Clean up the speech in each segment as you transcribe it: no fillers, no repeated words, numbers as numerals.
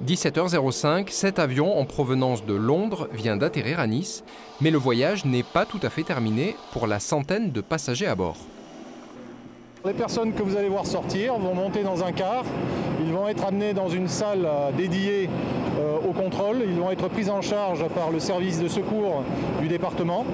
17h05, cet avion en provenance de Londres vient d'atterrir à Nice, mais le voyage n'est pas tout à fait terminé pour la centaine de passagers à bord. Les personnes que vous allez voir sortir vont monter dans un car, ils vont être amenés dans une salle dédiée au contrôle, ils vont être pris en charge par le service de secours du département.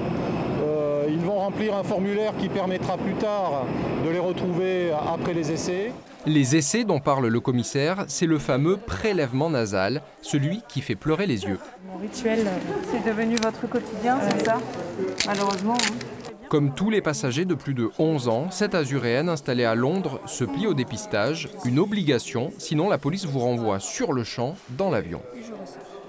Ils vont remplir un formulaire qui permettra plus tard de les retrouver après les essais. Les essais dont parle le commissaire, c'est le fameux prélèvement nasal, celui qui fait pleurer les yeux. Mon rituel, c'est devenu votre quotidien, c'est ça? Malheureusement. Comme tous les passagers de plus de 11 ans, cette azuréenne installée à Londres se plie au dépistage, une obligation, sinon la police vous renvoie sur le champ dans l'avion.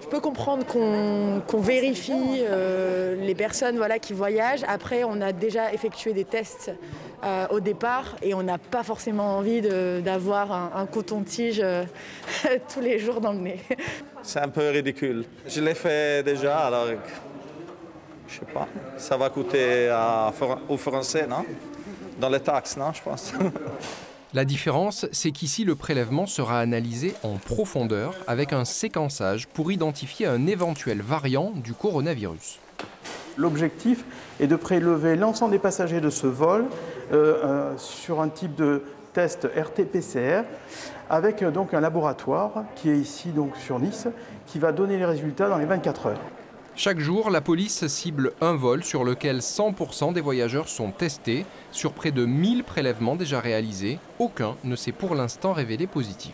Je peux comprendre qu'on vérifie les personnes qui voyagent. Après, on a déjà effectué des tests au départ et on n'a pas forcément envie d'avoir un coton-tige tous les jours dans le nez. C'est un peu ridicule. Je l'ai fait déjà, alors je sais pas. Ça va coûter aux Français, non? Dans les taxes, non, je pense. La différence, c'est qu'ici, le prélèvement sera analysé en profondeur avec un séquençage pour identifier un éventuel variant du coronavirus. L'objectif est de prélever l'ensemble des passagers de ce vol sur un type de test RT-PCR avec donc un laboratoire qui est ici donc sur Nice qui va donner les résultats dans les 24 heures. Chaque jour, la police cible un vol sur lequel 100% des voyageurs sont testés. Sur près de 1000 prélèvements déjà réalisés, aucun ne s'est pour l'instant révélé positif.